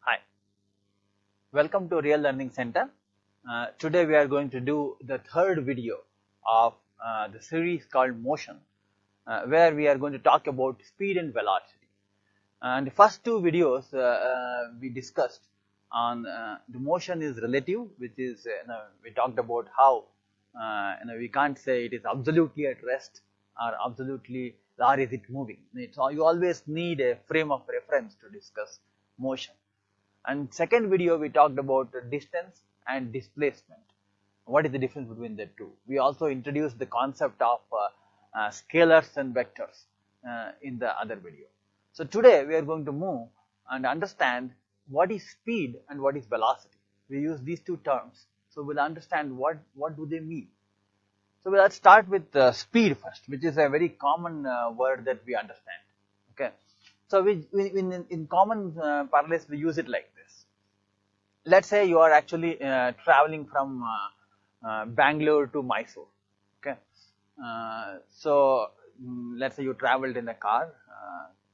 Hi, welcome to Real Learning Center. Today we are going to do the third video of the series called Motion, where we are going to talk about speed and velocity. And the first two videos we discussed on the motion is relative, which is we talked about how we can't say it is absolutely at rest or absolutely or is it moving. You always need a frame of reference to discuss motion. And second video we talked about distance and displacement. What is the difference between the two? We also introduced the concept of scalars and vectors in the other video. So today we are going to move and understand what is speed and what is velocity. We use these two terms, so we'll understand what do they mean. So let's start with speed first, which is a very common word that we understand. Okay, so in common parlance we use it like this. Let's say you are actually traveling from Bangalore to Mysore. Okay, let's say you traveled in a car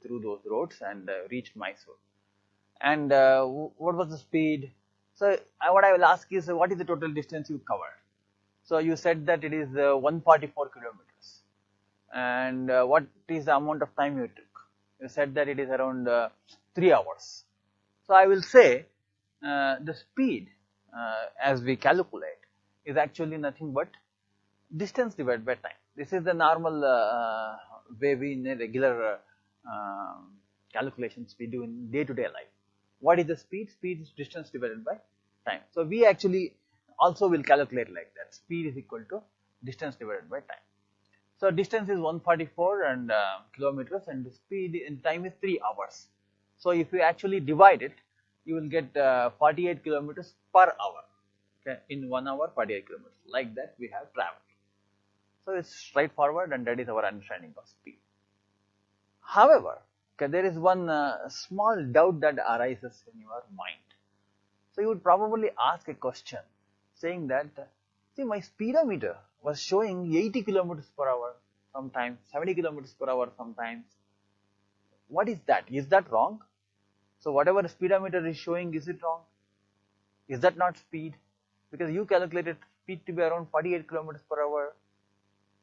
through those roads and reached Mysore. And what was the speed? So what I will ask is, what is the total distance you covered? So you said that it is 144 kilometers. And what is the amount of time you took? You said that it is around 3 hours. So I will say the speed as we calculate is actually nothing but distance divided by time. This is the normal way we in a regular calculations we do in day-to-day life. What is the speed? Speed is distance divided by time. So we actually also will calculate like that. Speed is equal to distance divided by time. So distance is 144 and kilometers, and the speed in time is 3 hours. So if you actually divide it, you will get 48 kilometers per hour. Okay, in 1 hour 48 kilometers. Like that we have traveled. So it's straightforward, and that is our understanding of speed. However, okay, there is one small doubt that arises in your mind. So you would probably ask a question saying that, see, my speedometer was showing 80 kilometers per hour sometimes, 70 kilometers per hour sometimes. What is that? Is that wrong? So whatever the speedometer is showing, is it wrong? Is that not speed? Because you calculated speed to be around 48 kilometers per hour,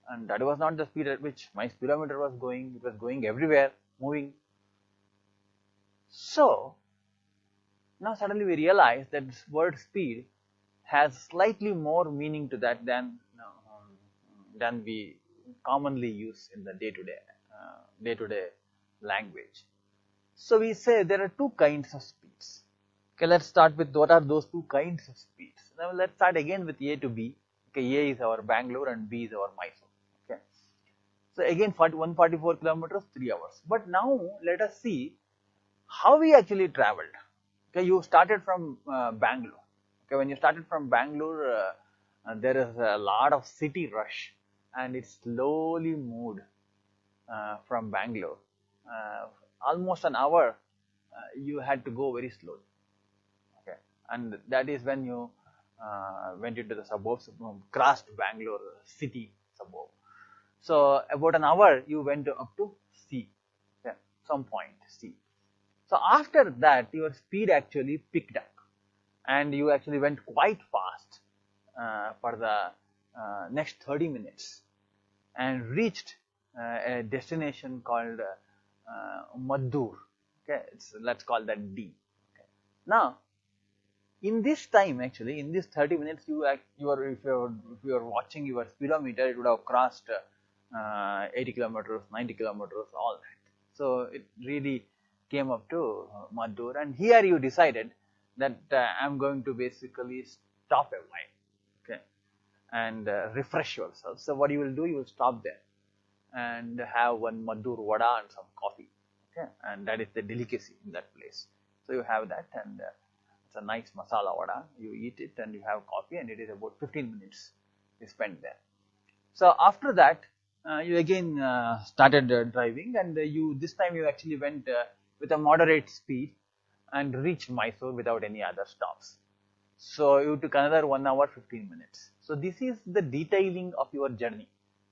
and that was not the speed at which my speedometer was going. It was going everywhere, moving. So now suddenly we realize that this word speed has slightly more meaning to that than we commonly use in the day-to-day language. So we say there are two kinds of speeds. Okay, let's start with what are those two kinds of speeds. Now let's start again with A to B. Okay, A is our Bangalore and B is our Mysore. Okay, so again 144 kilometers, 3 hours. But now let us see how we actually traveled. Okay, you started from Bangalore. Okay, when you started from Bangalore, there is a lot of city rush, and it slowly moved from Bangalore. Almost an hour, you had to go very slowly. Okay, and that is when you went into the suburbs, crossed Bangalore city suburb. So about an hour, you went up to C, okay, some point C. So after that, your speed actually picked up, and you actually went quite fast for the next 30 minutes and reached a destination called Maddur. Okay, let's call that D. Okay. Now, in this time, actually, in this 30 minutes, if you are watching your speedometer, it would have crossed 80 kilometers, 90 kilometers, all that. So it really came up to Maddur, and here you decided that I'm going to basically stop a while, okay, and refresh yourself. So what you will do, you will stop there and have one Maddur vada and some coffee, okay, and that is the delicacy in that place. So you have that, and it's a nice masala vada. You eat it and you have coffee, and it is about 15 minutes you spend there. So after that, you again started driving, and this time you actually went with a moderate speed and reached Mysore without any other stops. So you took another 1 hour 15 minutes. So this is the detailing of your journey.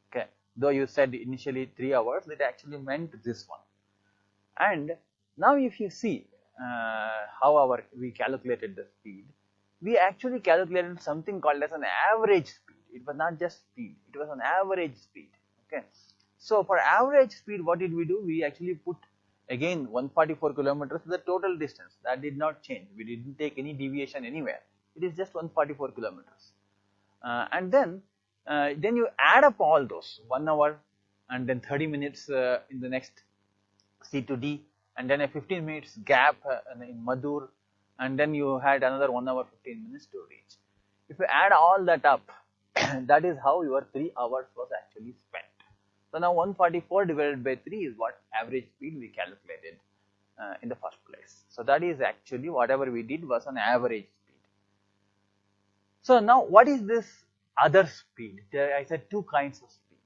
Okay, though you said initially 3 hours, it actually meant this one. And now if you see, how we calculated the speed, we actually calculated something called as an average speed. It was not just speed, it was an average speed. Okay. So for average speed, what did we do? We actually put again 144 kilometers, the total distance. That did not change. We didn't take any deviation anywhere. It is just 144 kilometers. And then you add up all those 1 hour and then 30 minutes in the next C to D, and then a 15 minutes gap in Madur, and then you had another 1 hour 15 minutes to reach. If you add all that up, that is how your 3 hours was actually spent. So now 144 divided by 3 is what average speed we calculated in the first place. So that is actually whatever we did was an average speed. So now what is this other speed? I said two kinds of speed.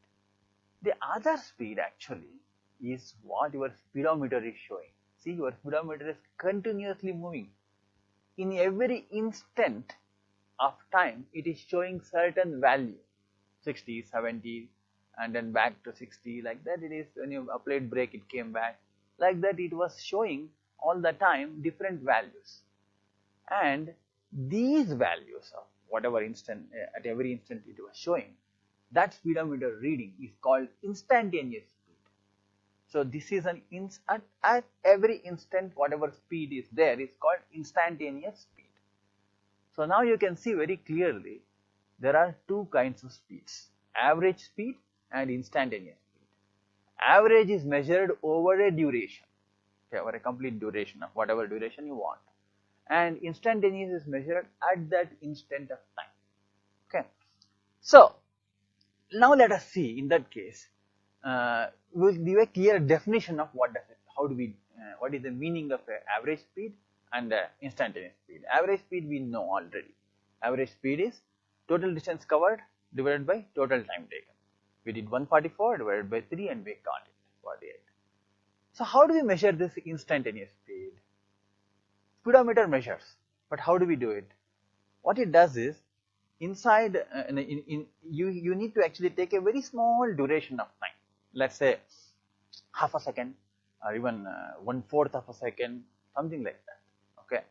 The other speed actually is what your speedometer is showing. See, your speedometer is continuously moving. In every instant of time, it is showing certain value, 60, 70, and then back to 60, like that. It is when you applied brake, it came back. Like that, it was showing all the time different values. And these values of whatever instant, at every instant it was showing, that speedometer reading is called instantaneous speed. So this is an at every instant, whatever speed is there is called instantaneous speed. So now you can see very clearly there are two kinds of speeds, average speed and instantaneous speed. Average is measured over a duration, okay, over a complete duration of whatever duration you want, and instantaneous is measured at that instant of time. Okay. So now let us see, in that case, we will give a clear definition of what is the meaning of average speed and instantaneous speed. Average speed we know already. Average speed is total distance covered divided by total time taken. We did 144 divided by 3 and we got it, 48. So how do we measure this instantaneous speed? Speedometer measures, but how do we do it? What it does is, inside you need to actually take a very small duration of time. Let's say half a second or even 1/4 of a second, something like that. Okay,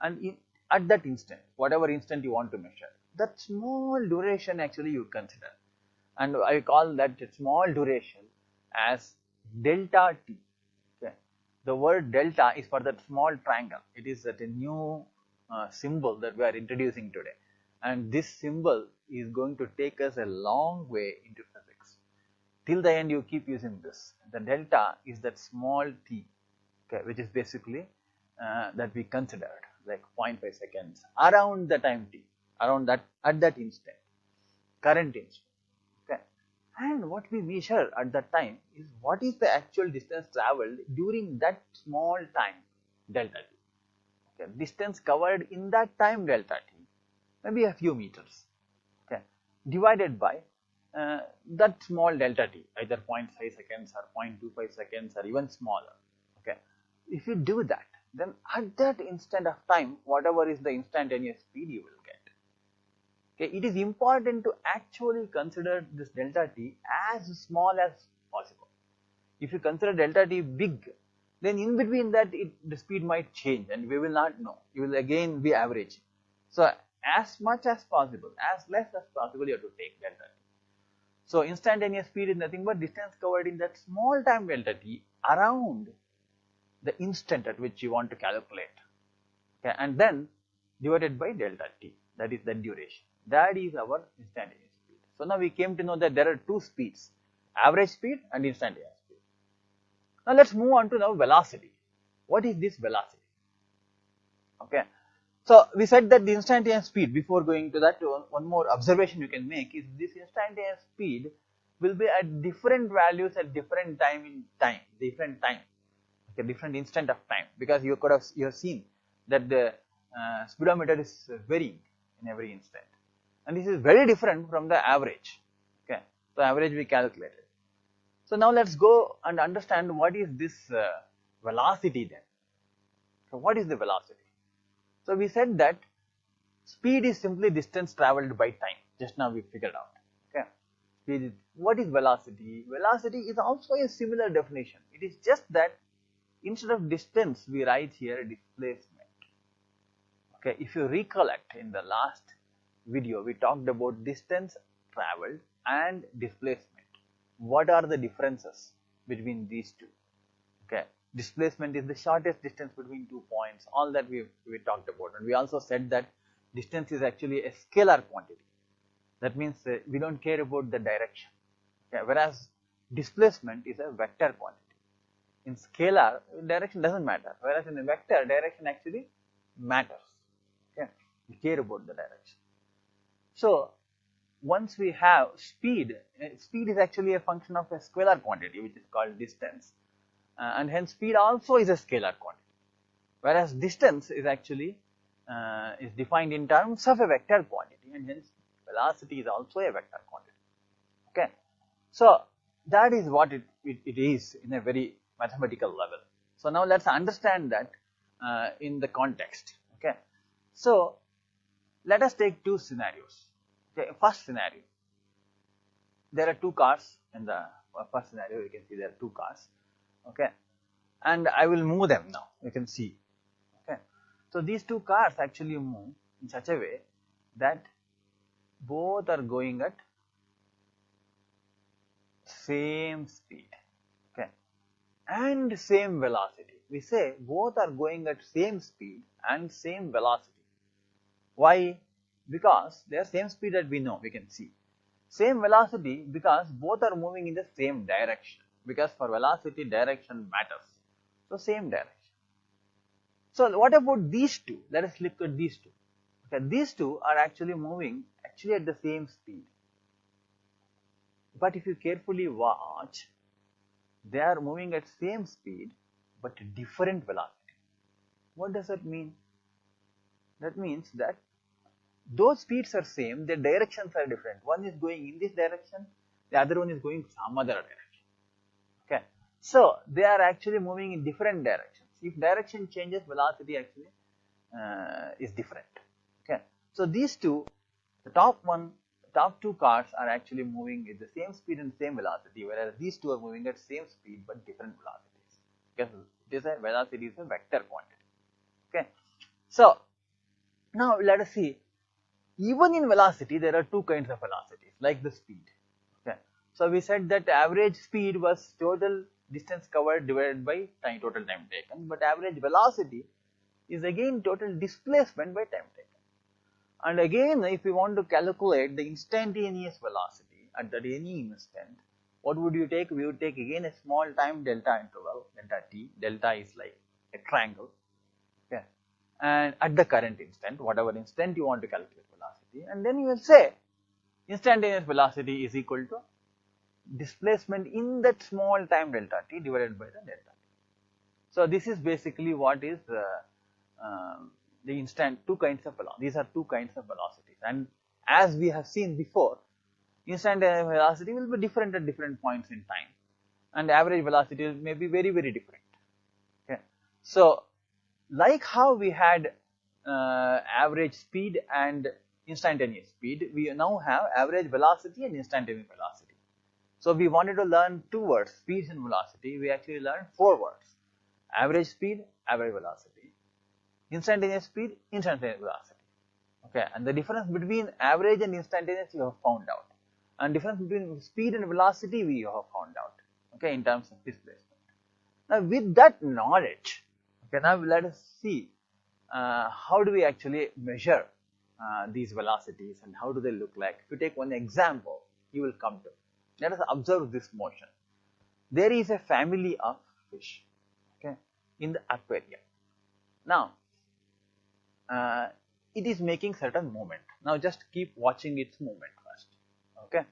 and at that instant, whatever instant you want to measure, that small duration actually you consider, and I call that small duration as delta t. Okay, the word delta is for that small triangle. It is that a new symbol that we are introducing today, and this symbol is going to take us a long way into physics. Till the end you keep using this. The delta is that small t, okay, which is basically that we considered like 0.5 seconds around the time t, around that, at that instant, current instant. Okay, and what we measure at that time is what is the actual distance traveled during that small time, delta t. Okay, distance covered in that time, delta t, maybe a few meters, okay, divided by that small delta t, either 0.5 seconds or 0.25 seconds or even smaller. Okay, if you do that, then at that instant of time, whatever is the instantaneous speed you will get. Okay, it is important to actually consider this delta t as small as possible. If you consider delta t big, then in between that the speed might change and we will not know. You will again be averaging. So as much as possible, as less as possible, you have to take delta t. So instantaneous speed is nothing but distance covered in that small time delta t around the instant at which you want to calculate. Okay, and then divided by delta t, that is the duration. That is our instantaneous speed. So now we came to know that there are two speeds, average speed and instantaneous speed. Now let's move on to now velocity. What is this velocity? Okay, so we said that the instantaneous speed, before going to that, one more observation you can make is this instantaneous speed will be at different values at different time, okay, different instant of time, because you have seen that the speedometer is varying in every instant, and this is very different from the average. Okay, so average we calculated. So now let's go and understand what is this velocity then. So what is the velocity? So we said that speed is simply distance traveled by time. Just now we figured out. Okay, speed is, what is velocity? Velocity is also a similar definition. It is just that instead of distance we write here displacement. Okay, if you recollect, in the last video we talked about distance traveled and displacement. What are the differences between these two? Okay, displacement is the shortest distance between 2 points, all that we talked about, and we also said that distance is actually a scalar quantity. That means we don't care about the direction, okay, whereas displacement is a vector quantity. In scalar, direction doesn't matter, whereas in a vector, direction actually matters. Okay, we care about the direction. So once we have speed, speed is actually a function of a scalar quantity which is called distance, and hence speed also is a scalar quantity, whereas distance is actually is defined in terms of a vector quantity, and hence velocity is also a vector quantity. Okay, so that is what it is in a very mathematical level. So now let's understand that in the context. Okay, so let us take two scenarios. Okay, first scenario, there are two cars. In the first scenario you can see there are two cars. Okay, and I will move them now, you can see. Okay, so these two cars actually move in such a way that both are going at same speed, okay, and same velocity. We say both are going at same speed and same velocity. Why? Because they are same speed that we know, we can see. Same velocity because both are moving in the same direction, because for velocity direction matters. So same direction. So what about these two? Let us look at these two. Okay, these two are actually moving at the same speed. But if you carefully watch, they are moving at same speed but different velocity. What does that mean? That means that those speeds are same, their directions are different. One is going in this direction, the other one is going some other direction. Okay, so they are actually moving in different directions. If direction changes, velocity actually is different. Okay, so these two, the top two cars are actually moving at the same speed and same velocity, whereas these two are moving at same speed but different velocities, because velocity is a vector quantity. Okay, so now let us see. Even in velocity, there are two kinds of velocities, like the speed. Okay, so we said that average speed was total distance covered divided by total time taken, but average velocity is again total displacement by time taken. And again, if we want to calculate the instantaneous velocity at any instant, what would you take? We would take again a small time delta interval, delta t. Delta is like a triangle. Okay, and at the current instant, whatever instant you want to calculate velocity, and then you will say instantaneous velocity is equal to displacement in that small time delta t divided by the delta t. So this is basically what is the two kinds of velocity. These are two kinds of velocities, and as we have seen before, instantaneous velocity will be different at different points in time, and average velocity may be very, very different. Okay, so like how we had average speed and instantaneous speed, we now have average velocity and instantaneous velocity. So we wanted to learn two words, speed and velocity. We actually learned four words: average speed, average velocity; instantaneous speed, instantaneous velocity. Okay, and the difference between average and instantaneous we have found out, and difference between speed and velocity we have found out. Okay, in terms of displacement. Now with that knowledge, okay, now let us see how do we actually measure these velocities and how do they look like. If you take one example, you will come to. Let us observe this motion. There is a family of fish, okay, in the aquarium. Now it is making certain movement. Now just keep watching its movement first. Okay,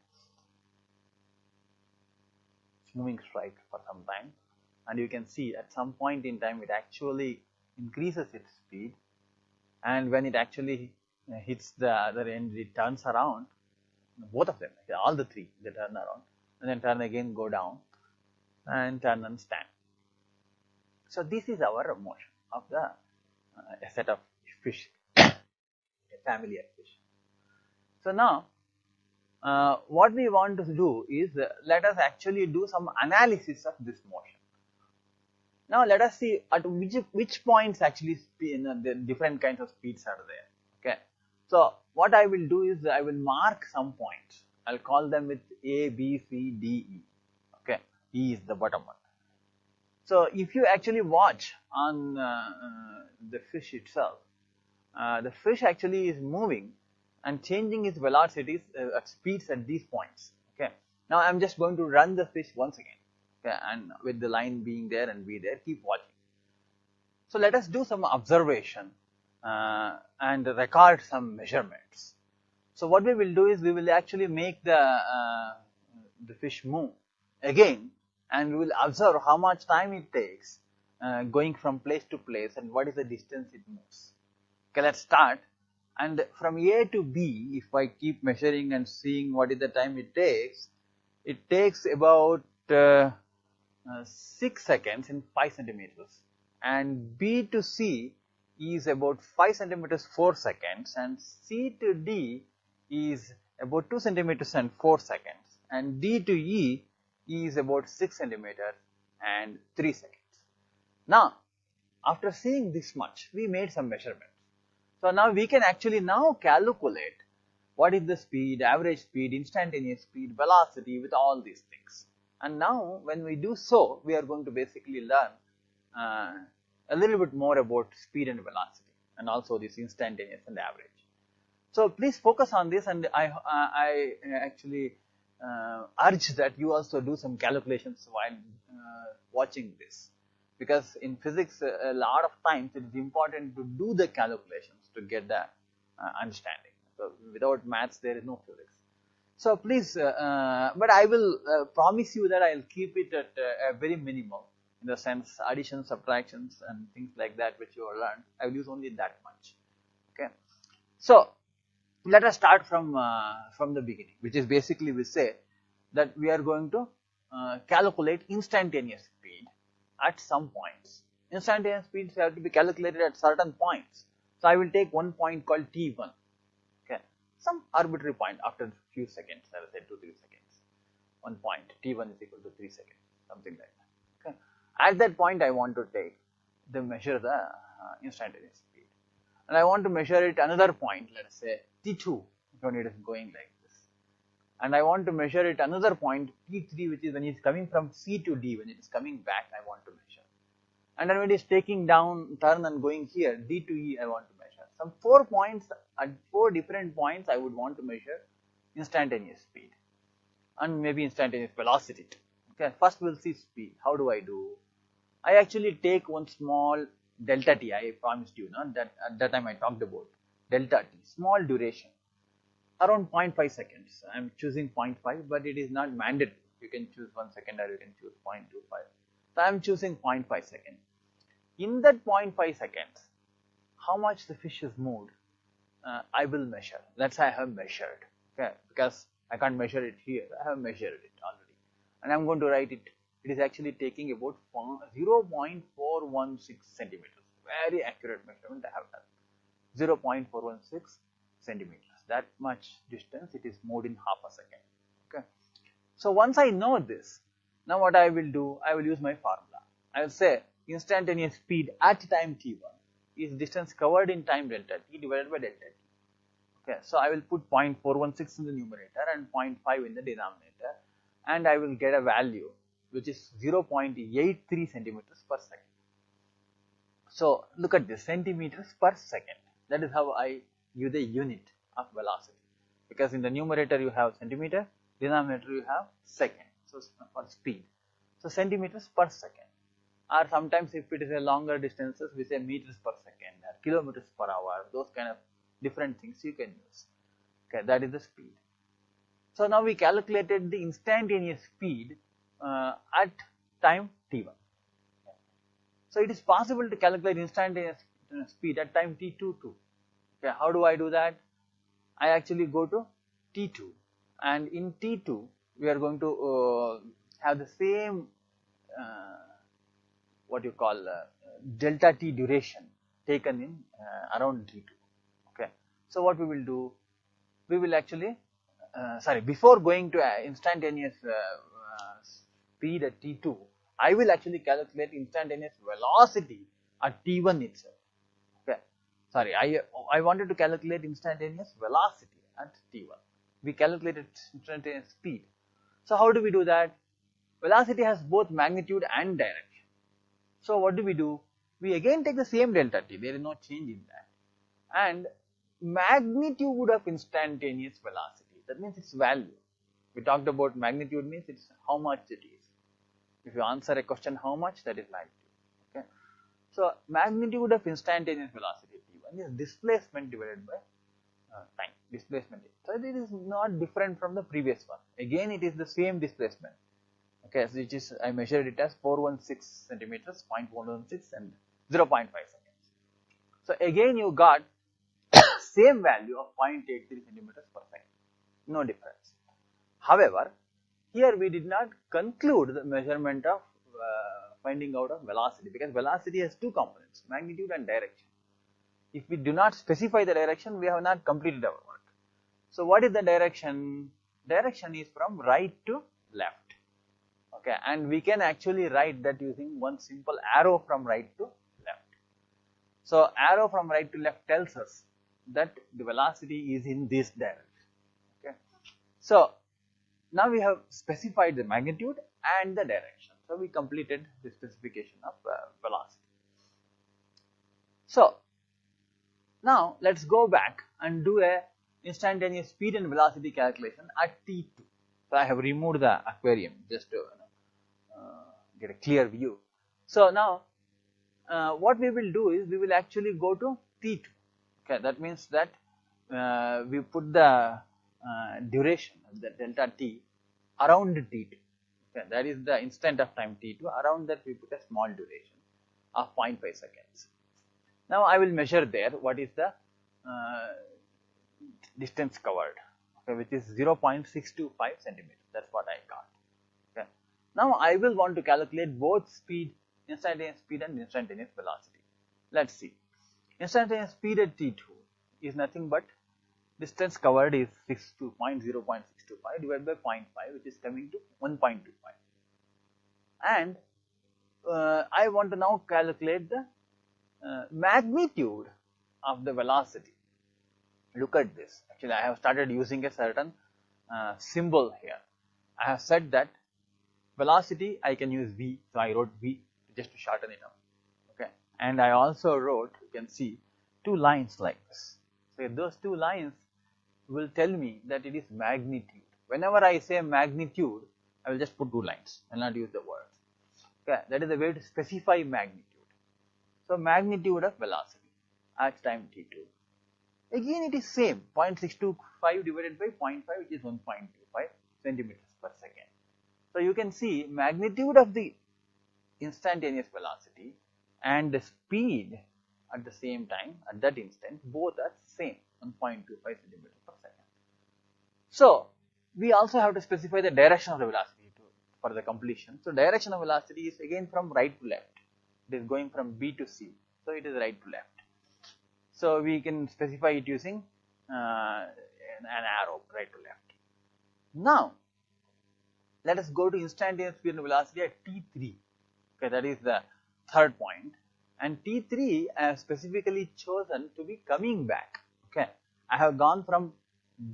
it's moving straight for some time, and you can see at some point in time it actually increases its speed, and when it actually hits the other end, it turns around. Both of them, all the three, they turn around and then turn again, go down and turn and stand. So this is our motion of the a set of fish, a family of fish. So now what we want to do is let us actually do some analysis of this motion. Now let us see at which points actually the different kinds of speeds are there. Okay. So what I will do is I will mark some points. I'll call them with A, B, C, D, E. Okay. E is the bottom one. So if you actually watch on the fish itself, the fish actually is moving and changing its velocities at speeds at these points. Okay. Now I'm just going to run the fish once again. Okay, and with the line being there and be there, keep watching. So let us do some observation and record some measurements. So what we will do is we will actually make the fish move again, and we will observe how much time it takes going from place to place and what is the distance it moves. Okay, let's start. And from A to B, if I keep measuring and seeing what is the time it takes about 6 seconds in 5 centimeters, and B to C is about 5 centimeters 4 seconds, and C to D is about 2 centimeters and 4 seconds, and D to E is about 6 centimeters and 3 seconds. Now after seeing this much, we made some measurements. So now we can actually now calculate what is the speed, average speed, instantaneous speed, velocity, with all these things. And now when we do so, we are going to basically learn a little bit more about speed and velocity, and also this instantaneous and average. So please focus on this, and I actually urge that you also do some calculations while watching this, because in physics a lot of times it is important to do the calculations to get the understanding. So without maths there is no physics. So please, but I will promise you that I will keep it at a very minimal, in the sense additions, subtractions and things like that which you have learned. I will use only that much. Okay. So let us start from the beginning, which is basically we say that we are going to calculate instantaneous speed at some points. Instantaneous speeds have to be calculated at certain points. So I will take one point called T1. Some arbitrary point after a few seconds, I will say 2-3 seconds. 1 point, T1 is equal to 3 seconds, something like that. Okay. At that point, I want to measure the instantaneous speed. And I want to measure it another point, let us say T2, when it is going like this. And I want to measure it another point, T3, which is when it is coming from C to D, when it is coming back, I want to measure. And then when it is taking down, turn and going here, D to E, I want to measure. Some 4 points, at 4 different points I would want to measure instantaneous speed and maybe instantaneous velocity too. Okay, first we'll see speed. How do I do? I actually take one small delta t. I promised you, no? That at that time I talked about delta t, small duration, around 0.5 seconds. I am choosing 0.5, but it is not mandatory. You can choose 1 second or you can choose 0.25. So I am choosing 0.5 seconds. In that 0.5 seconds, how much the fish is moved, I will measure. Let's say I have measured, okay, because I can't measure it here. I have measured it already, and I'm going to write it. It is actually taking about 0.416 centimeters. Very accurate measurement I have done. 0.416 centimeters. That much distance it is moved in half a second. Okay. So once I know this, now what I will do? I will use my formula. I will say instantaneous speed at time t1 is distance covered in time delta t divided by delta t. Okay, so I will put 0.416 in the numerator and 0.5 in the denominator, and I will get a value which is 0.83 centimeters per second. So look at this, centimeters per second. That is how I give the unit of velocity, because in the numerator you have centimeter, denominator you have second. So for speed, so centimeters per second. Or sometimes if it is a longer distances, we say meters per second or kilometers per hour, those kind of different things you can use. Okay, that is the speed. So now we calculated the instantaneous speed at time t1. So it is possible to calculate instantaneous speed at time t2 too. Okay, how do I do that? I actually go to t2, and in t2 we are going to have the same what you call delta t duration taken in around t2. Okay, so what we will do, we will actually before going to instantaneous speed at t2, I will actually calculate instantaneous velocity at t1 itself. Okay, sorry, I wanted to calculate instantaneous velocity at t1. We calculated instantaneous speed. So how do we do that? Velocity has both magnitude and direction. So what do? We again take the same delta t, there is no change in that, and magnitude of instantaneous velocity, that means its value. We talked about magnitude means it's how much it is. If you answer a question how much, that is magnitude. Okay. So magnitude of instantaneous velocity t1 is displacement divided by time, displacement. So it is not different from the previous one. Again it is the same displacement. Okay, so which is, I measured it as 416 centimeters, 0.116 and 0.5 seconds. So again you got same value of 0.83 centimeters per second, no difference. However, here we did not conclude the measurement of finding out of velocity, because velocity has two components, magnitude and direction. If we do not specify the direction, we have not completed our work. So what is the direction? Direction is from right to left. Okay, and we can actually write that using one simple arrow from right to left. So arrow from right to left tells us that the velocity is in this direction. Okay, so now we have specified the magnitude and the direction. So we completed the specification of velocity. So now let's go back and do a instantaneous speed and velocity calculation at t2. So I have removed the aquarium just to get a clear view. So now what we will do is we will actually go to t2. Okay, that means that we put the duration, the delta t, around t2. Okay, that is the instant of time t2. Around that we put a small duration of 0.5 seconds. Now I will measure there what is the distance covered, okay, which is 0.625 centimeters. That's what I got. Okay. Now I will want to calculate both speed, instantaneous speed and instantaneous velocity. Let's see. Instantaneous speed at t2 is nothing but distance covered is 0.625 divided by 0.5, which is coming to 1.25. And I want to now calculate the magnitude of the velocity. Look at this. Actually, I have started using a certain symbol here. I have said that velocity I can use v, so I wrote v just to shorten it up. Okay, and I also wrote, you can see, two lines like this. So those two lines will tell me that it is magnitude. Whenever I say magnitude, I will just put two lines. I will not use the words. Okay, that is the way to specify magnitude. So magnitude of velocity at time t2. Again it is same, 0.625 divided by 0.5, which is 1.25 centimeters per second. So you can see magnitude of the instantaneous velocity and the speed at the same time at that instant, both are same, 1.25 centimeters per second. So we also have to specify the direction of the velocity for the completion. So direction of velocity is again from right to left. It is going from B to C, so it is right to left. So we can specify it using an arrow right to left. Now let us go to instantaneous speed and velocity at t3. Okay, that is the third point. And t3 I have specifically chosen to be coming back. Okay, I have gone from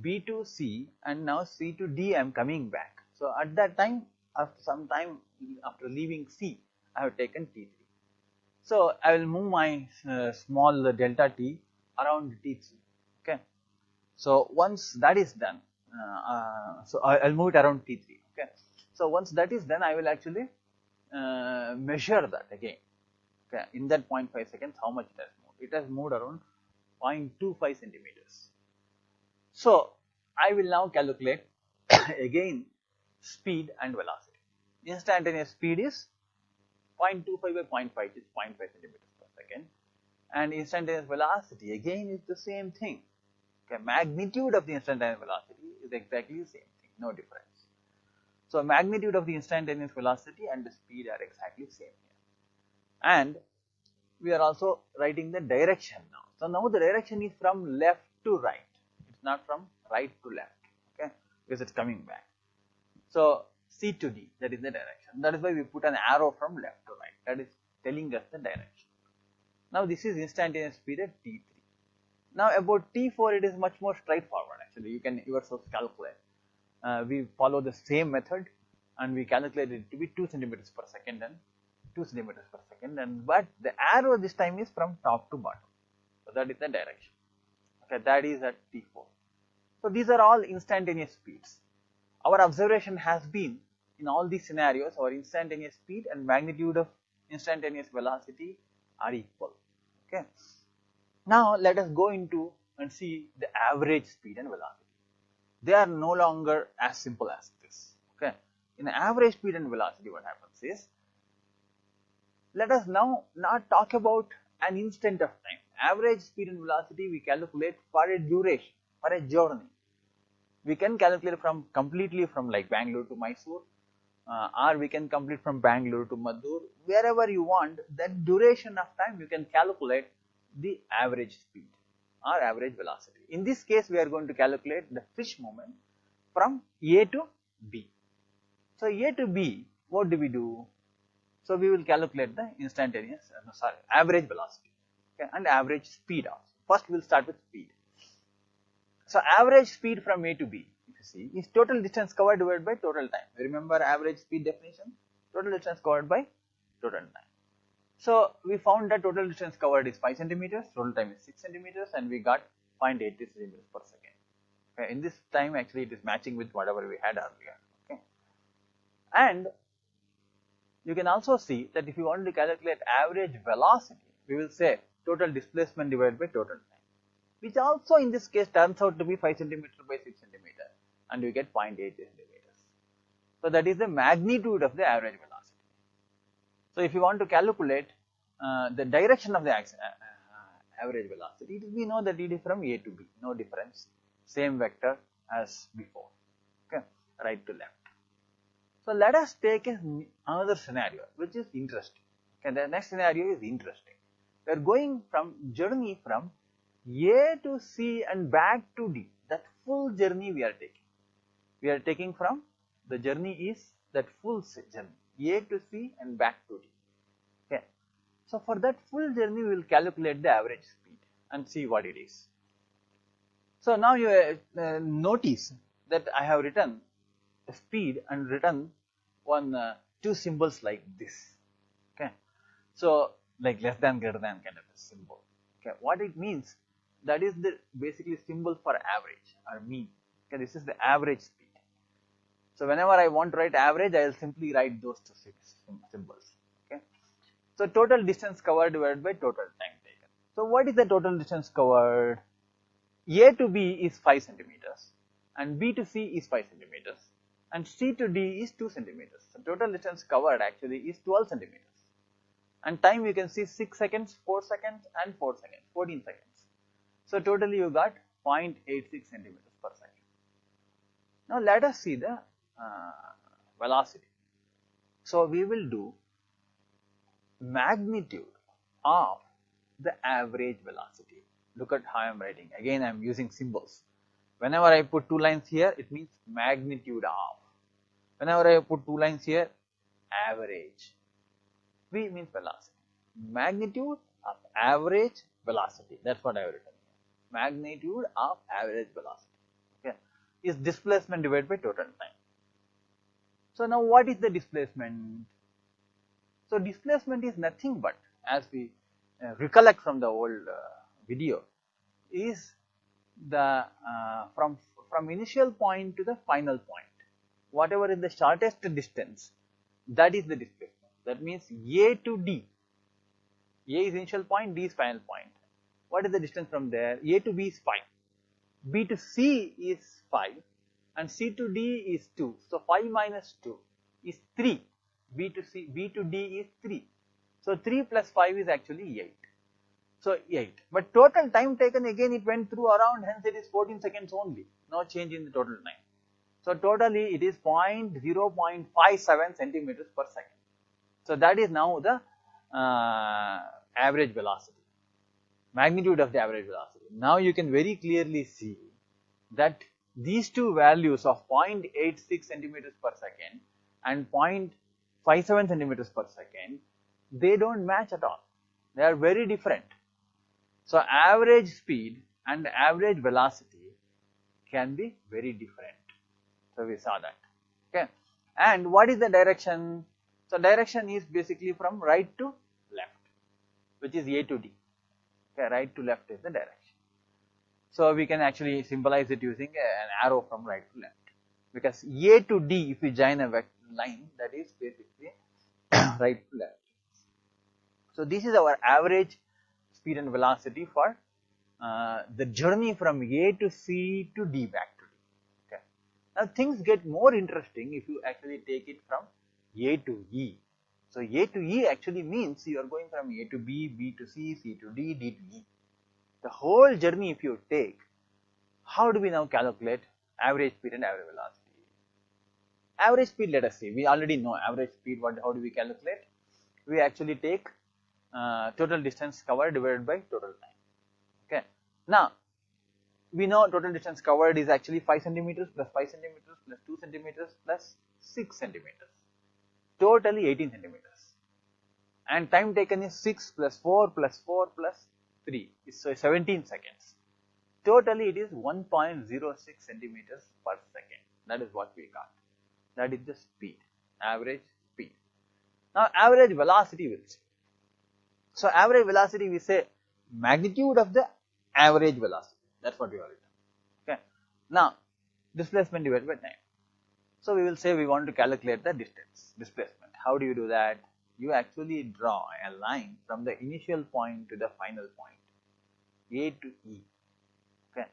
B to C and now C to D I am coming back. So at that time, after some time after leaving C, I have taken t3. So I will move my small delta t around t3. Okay, so once that is done, so I'll move it around t3. Okay, so once that is done, I will actually measure that again. Okay, in that 0.5 seconds, how much it has moved? It has moved around 0.25 centimeters. So I will now calculate again speed and velocity. Instantaneous speed is 0.25 by 0.5, which is 0.5 centimeters per second, and instantaneous velocity again is the same thing. Okay, magnitude of the instantaneous velocity is exactly the same thing, no difference. So magnitude of the instantaneous velocity and the speed are exactly the same here. And we are also writing the direction now. So now the direction is from left to right. It's not from right to left. Okay, because it's coming back. So C to D, that is the direction. That is why we put an arrow from left to right, that is telling us the direction. Now this is instantaneous speed at T3. Now about T4, it is much more straightforward actually, you can yourself calculate. We follow the same method and we calculate it to be 2 centimeters per second and 2 centimeters per second, and but the arrow this time is from top to bottom. So that is the direction. Okay, that is at T4. So these are all instantaneous speeds. Our observation has been in all these scenarios, our instantaneous speed and magnitude of instantaneous velocity are equal. Okay. Now let us go into and see the average speed and velocity. They are no longer as simple as this. Okay. In average speed and velocity, what happens is, let us now not talk about an instant of time. Average speed and velocity we calculate for a duration, for a journey. We can calculate from completely from like Bangalore to Mysore, or we can complete from Bangalore to Madhur. Wherever you want, that duration of time you can calculate the average speed or average velocity. In this case, we are going to calculate the fish movement from A to B. So A to B, what do we do? So we will calculate the instantaneous, average velocity, okay, and average speed also. First we will start with speed. So average speed from A to B, if you see, is total distance covered divided by total time. Remember average speed definition? Total distance covered by total time. So we found that total distance covered is 5 centimeters, total time is 6 centimeters, and we got 0.83 centimeters per second. Okay, in this time actually it is matching with whatever we had earlier. Okay, and you can also see that if you want to calculate average velocity, we will say total displacement divided by total time, which also in this case turns out to be 5 centimeter by 6 centimeter, and we get 0.8 centimeters. So that is the magnitude of the average velocity. So if you want to calculate the direction of the average velocity, we know that it is from A to B, no difference, same vector as before, okay, right to left. So let us take another scenario which is interesting. Okay, the next scenario is interesting. We are going from journey from A to C and back to D. That full journey we are taking. We are taking from the journey is that full journey, A to C and back to D. Okay. So for that full journey, we will calculate the average speed and see what it is. So now you notice that I have written the speed and written two symbols like this. Okay. So like less than, greater than kind of a symbol. Okay. What it means, that is the basically symbol for average or mean. Okay. This is the average speed. So whenever I want to write average, I will simply write those two symbols. Okay. So total distance covered divided by total time taken. So what is the total distance covered? A to B is 5 centimeters and B to C is 5 centimeters and C to D is 2 centimeters. So total distance covered actually is 12 centimeters. And time you can see 6 seconds, 4 seconds and 4 seconds, 14 seconds. So totally you got 0.86 centimeters per second. Now let us see the velocity. So we will do magnitude of the average velocity. Look at how I am writing. Again I am using symbols. Whenever I put two lines here, it means magnitude of. Whenever I put two lines here, average. V means velocity. Magnitude of average velocity. That's what I have written here. Magnitude of average velocity. Okay, is displacement divided by total time. So now what is the displacement? So displacement is nothing but, as we recollect from the old video, is the from initial point to the final point. Whatever is the shortest distance, that is the displacement. That means A to D. A is initial point, D is final point. What is the distance from there? A to B is 5. B to C is 5 and C to D is 2. So 5 minus 2 is 3. B to D is 3. So 3 plus 5 is actually 8. So 8. But total time taken, again it went through around, hence it is 14 seconds only. No change in the total time. So totally it is 0.57 centimeters per second. So that is now the average velocity, magnitude of the average velocity. Now you can very clearly see that these two values of 0.86 centimeters per second and 0.57 centimeters per second, they don't match at all. They are very different. So average speed and average velocity can be very different. So we saw that. Okay. And what is the direction? So direction is basically from right to left, which is A to D. Okay, right to left is the direction. So we can actually symbolize it using an arrow from right to left, because A to D, if we join a line, that is basically right to left. So this is our average speed and velocity for the journey from A to C to D back to D. Okay. Now things get more interesting if you actually take it from A to E. So A to E actually means you are going from A to B, B to C, C to D, D to E. The whole journey if you take, how do we now calculate average speed and average velocity? Average speed, let us see, we already know average speed. How do we calculate? We actually take total distance covered divided by total time. Okay. Now, we know total distance covered is actually 5 centimeters plus 5 centimeters plus 2 centimeters plus 6 centimeters. Totally 18 centimeters. And time taken is 6 plus 4 plus 4 plus 3. So 17 seconds. Totally it is 1.06 centimeters per second. That is what we got. That is the speed, average speed. Now average velocity we'll see. So average velocity, we say magnitude of the average velocity. That's what we are written. Okay. Now displacement divided by time. So we will say we want to calculate the distance, displacement. How do you do that? You actually draw a line from the initial point to the final point, A to E. Okay.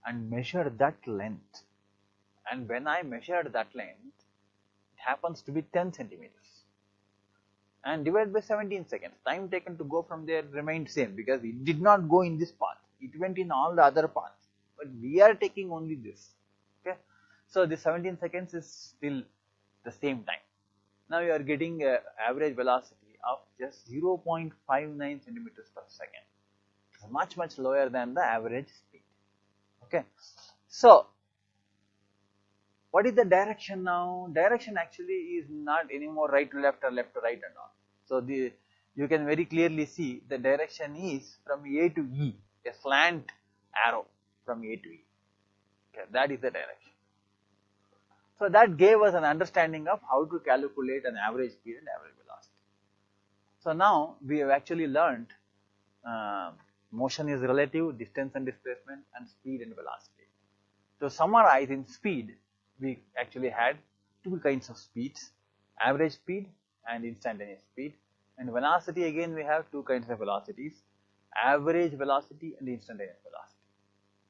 And measure that length. And when I measured that length, it happens to be 10 centimeters. And divided by 17 seconds. Time taken to go from there remained same, because it did not go in this path. It went in all the other paths. But we are taking only this. Okay. So this 17 seconds is still the same time. Now you are getting an average velocity of just 0.59 centimeters per second. It's much lower than the average speed. Okay. So what is the direction now? Direction actually is not anymore right to left or left to right and all. So you can very clearly see the direction is from A to E, a slant arrow from A to E. Okay, that is the direction. So that gave us an understanding of how to calculate an average speed and average velocity. So now we have actually learned motion is relative, distance and displacement, and speed and velocity. To summarize, in speed, we actually had two kinds of speeds, average speed and instantaneous speed. And velocity, again we have two kinds of velocities, average velocity and instantaneous velocity.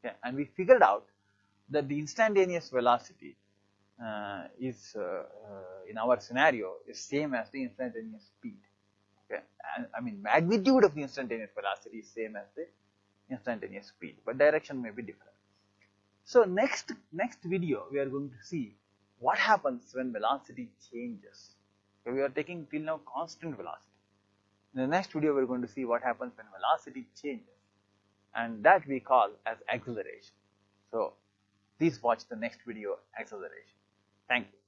Okay. And we figured out that the instantaneous velocity is in our scenario is same as the instantaneous speed. Okay. And I mean magnitude of the instantaneous velocity is same as the instantaneous speed, but direction may be different. So next video we are going to see what happens when velocity changes. Okay, we are taking till now constant velocity. In the next video we are going to see what happens when velocity changes, and that we call as acceleration. So please watch the next video, acceleration. Thank you.